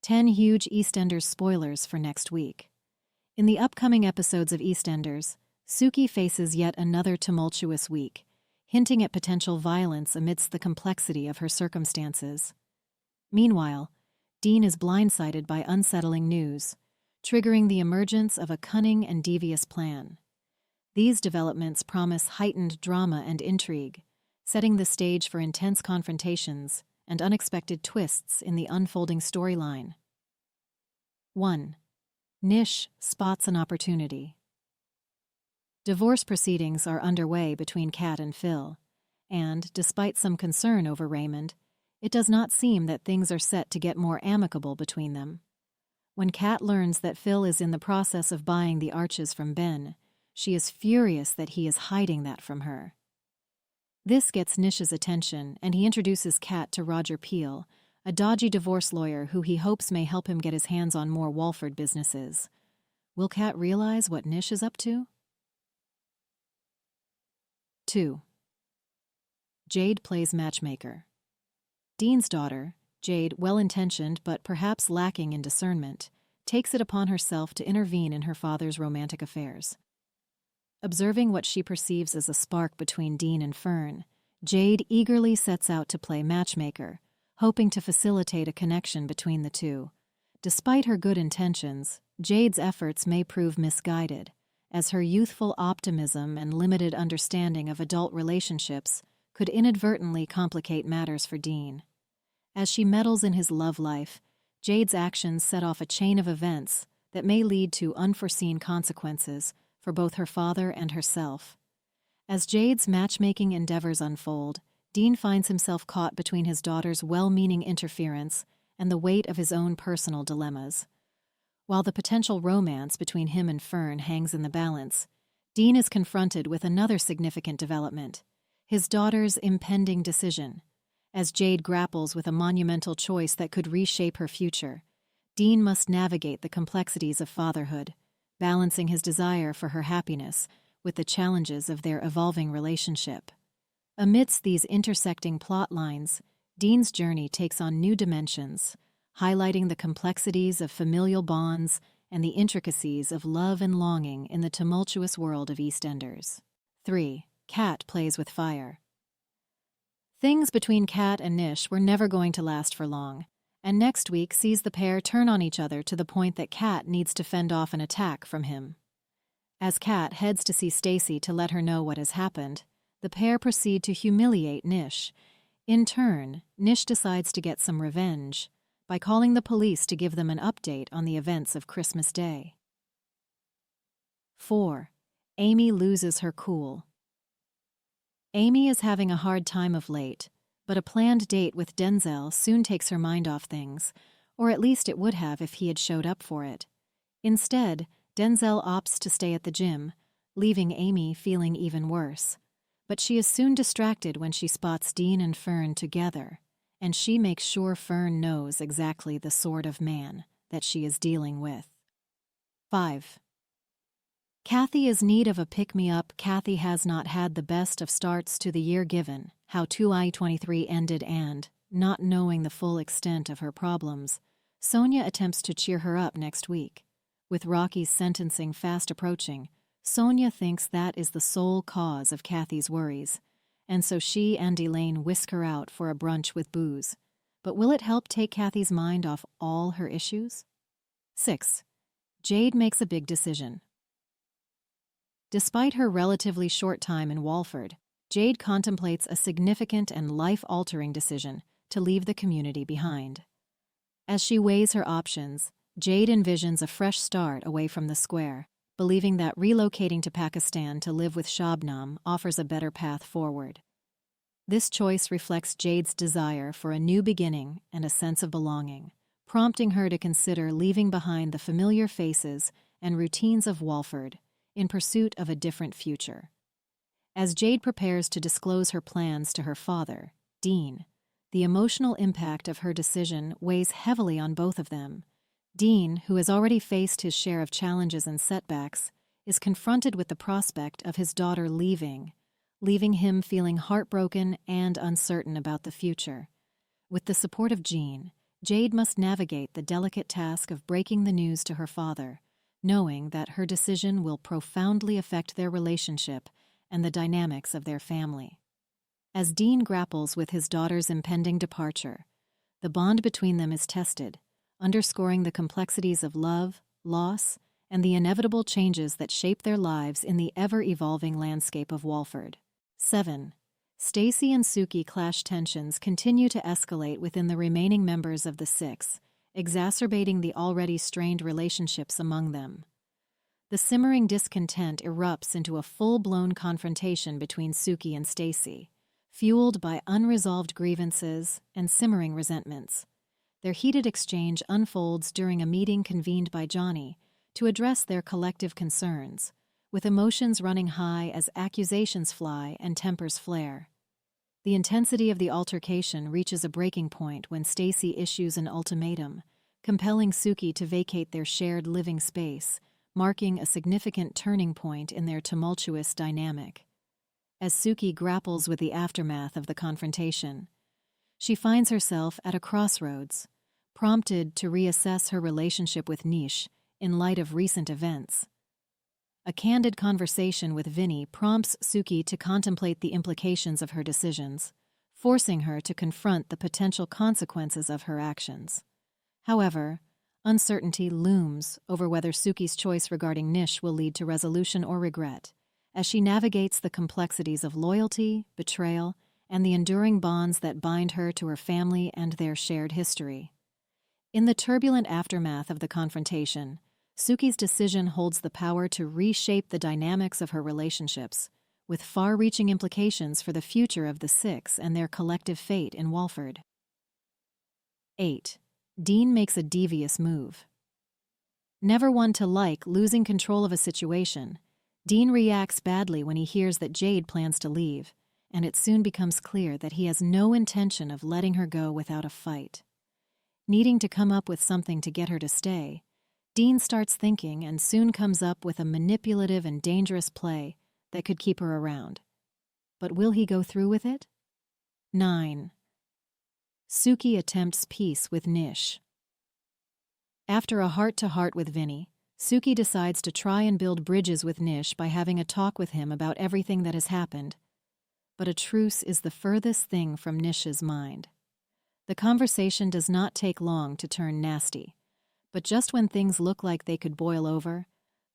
10 huge EastEnders spoilers for next week. In the upcoming episodes of EastEnders, Suki faces yet another tumultuous week, hinting at potential violence amidst the complexity of her circumstances. Meanwhile, Dean is blindsided by unsettling news, triggering the emergence of a cunning and devious plan. These developments promise heightened drama and intrigue, setting the stage for intense confrontations and unexpected twists in the unfolding storyline. 1. Nish spots an opportunity. Divorce proceedings are underway between Kat and Phil, and, despite some concern over Raymond, it does not seem that things are set to get more amicable between them. When Kat learns that Phil is in the process of buying the arches from Ben, she is furious that he is hiding that from her. This gets Nish's attention, and he introduces Kat to Roger Peel, a dodgy divorce lawyer who he hopes may help him get his hands on more Walford businesses. Will Kat realize what Nish is up to? 2. Jade plays matchmaker. Dean's daughter, Jade, well-intentioned but perhaps lacking in discernment, takes it upon herself to intervene in her father's romantic affairs. Observing what she perceives as a spark between Dean and Fern, Jade eagerly sets out to play matchmaker, hoping to facilitate a connection between the two. Despite her good intentions, Jade's efforts may prove misguided, as her youthful optimism and limited understanding of adult relationships could inadvertently complicate matters for Dean. As she meddles in his love life, Jade's actions set off a chain of events that may lead to unforeseen consequences for both her father and herself. As Jade's matchmaking endeavors unfold, Dean finds himself caught between his daughter's well-meaning interference and the weight of his own personal dilemmas. While the potential romance between him and Fern hangs in the balance, Dean is confronted with another significant development: his daughter's impending decision. As Jade grapples with a monumental choice that could reshape her future, Dean must navigate the complexities of fatherhood, balancing his desire for her happiness with the challenges of their evolving relationship. Amidst these intersecting plot lines, Dean's journey takes on new dimensions, highlighting the complexities of familial bonds and the intricacies of love and longing in the tumultuous world of EastEnders. 3. Kat plays with fire. Things between Kat and Nish were never going to last for long, and next week sees the pair turn on each other to the point that Kat needs to fend off an attack from him. As Kat heads to see Stacy to let her know what has happened, the pair proceed to humiliate Nish. In turn, Nish decides to get some revenge by calling the police to give them an update on the events of Christmas Day. 4. Amy loses her cool. Amy is having a hard time of late, but a planned date with Denzel soon takes her mind off things, or at least it would have if he had showed up for it. Instead, Denzel opts to stay at the gym, leaving Amy feeling even worse. But she is soon distracted when she spots Dean and Fern together, and she makes sure Fern knows exactly the sort of man that she is dealing with. 5. Cathy is in need of a pick-me-up. Cathy has not had the best of starts to the year given how 2023 ended and, not knowing the full extent of her problems, Sonia attempts to cheer her up next week. With Rocky's sentencing fast approaching, Sonia thinks that is the sole cause of Cathy's worries, and so she and Elaine whisk her out for a brunch with booze. But will it help take Cathy's mind off all her issues? 6. Jade makes a big decision. Despite her relatively short time in Walford, Jade contemplates a significant and life-altering decision to leave the community behind. As she weighs her options, Jade envisions a fresh start away from the square, believing that relocating to Pakistan to live with Shabnam offers a better path forward. This choice reflects Jade's desire for a new beginning and a sense of belonging, prompting her to consider leaving behind the familiar faces and routines of Walford in pursuit of a different future. As Jade prepares to disclose her plans to her father, Dean, the emotional impact of her decision weighs heavily on both of them. Dean, who has already faced his share of challenges and setbacks, is confronted with the prospect of his daughter leaving him feeling heartbroken and uncertain about the future. With the support of Jean, Jade must navigate the delicate task of breaking the news to her father, knowing that her decision will profoundly affect their relationship and the dynamics of their family. As Dean grapples with his daughter's impending departure, the bond between them is tested, underscoring the complexities of love, loss, and the inevitable changes that shape their lives in the ever-evolving landscape of Walford. 7. Stacy and Suki clash. Tensions continue to escalate within the remaining members of the six, exacerbating the already strained relationships among them. The simmering discontent erupts into a full-blown confrontation between Suki and Stacy, fueled by unresolved grievances and simmering resentments. Their heated exchange unfolds during a meeting convened by Johnny to address their collective concerns, with emotions running high as accusations fly and tempers flare. The intensity of the altercation reaches a breaking point when Stacy issues an ultimatum, compelling Suki to vacate their shared living space, marking a significant turning point in their tumultuous dynamic. As Suki grapples with the aftermath of the confrontation, she finds herself at a crossroads, prompted to reassess her relationship with Nish in light of recent events. A candid conversation with Vinny prompts Suki to contemplate the implications of her decisions, forcing her to confront the potential consequences of her actions. However, uncertainty looms over whether Suki's choice regarding Nish will lead to resolution or regret, as she navigates the complexities of loyalty, betrayal, and the enduring bonds that bind her to her family and their shared history. In the turbulent aftermath of the confrontation, Suki's decision holds the power to reshape the dynamics of her relationships, with far-reaching implications for the future of the six and their collective fate in Walford. 8. Dean makes a devious move. Never one to like losing control of a situation, Dean reacts badly when he hears that Jade plans to leave, and it soon becomes clear that he has no intention of letting her go without a fight. Needing to come up with something to get her to stay, Dean starts thinking and soon comes up with a manipulative and dangerous play that could keep her around. But will he go through with it? 9. Suki attempts peace with Nish. After a heart-to-heart with Vinny, Suki decides to try and build bridges with Nish by having a talk with him about everything that has happened. But a truce is the furthest thing from Nish's mind. The conversation does not take long to turn nasty, but just when things look like they could boil over,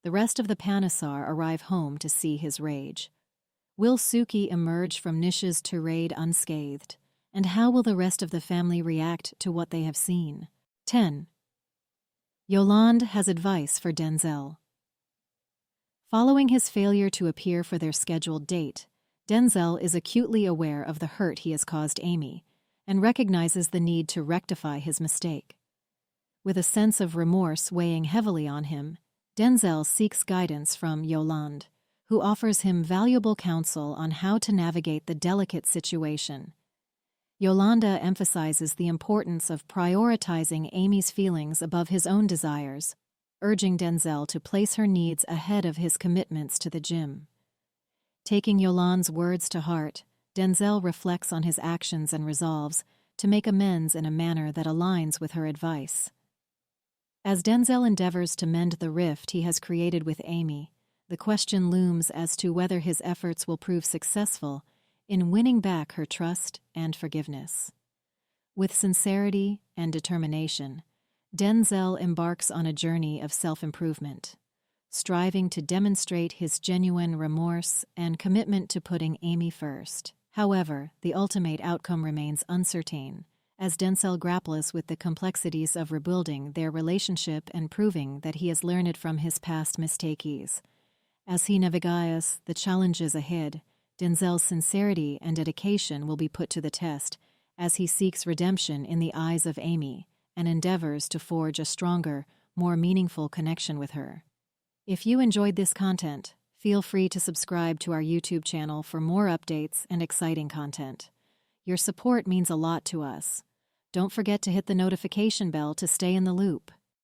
the rest of the Panesar arrive home to see his rage. Will Suki emerge from Nish's tirade unscathed? And how will the rest of the family react to what they have seen? 10. Yolande has advice for Denzel. Following his failure to appear for their scheduled date, Denzel is acutely aware of the hurt he has caused Amy and recognizes the need to rectify his mistake. With a sense of remorse weighing heavily on him, Denzel seeks guidance from Yolande, who offers him valuable counsel on how to navigate the delicate situation. Yolande emphasizes the importance of prioritizing Amy's feelings above his own desires, urging Denzel to place her needs ahead of his commitments to the gym. Taking Yolande's words to heart, Denzel reflects on his actions and resolves to make amends in a manner that aligns with her advice. As Denzel endeavors to mend the rift he has created with Amy, the question looms as to whether his efforts will prove successful in winning back her trust and forgiveness. With sincerity and determination, Denzel embarks on a journey of self-improvement, striving to demonstrate his genuine remorse and commitment to putting Amy first. However, the ultimate outcome remains uncertain, as Denzel grapples with the complexities of rebuilding their relationship and proving that he has learned from his past mistakes. As he navigates the challenges ahead, Denzel's sincerity and dedication will be put to the test as he seeks redemption in the eyes of Amy and endeavors to forge a stronger, more meaningful connection with her. If you enjoyed this content, feel free to subscribe to our YouTube channel for more updates and exciting content. Your support means a lot to us. Don't forget to hit the notification bell to stay in the loop.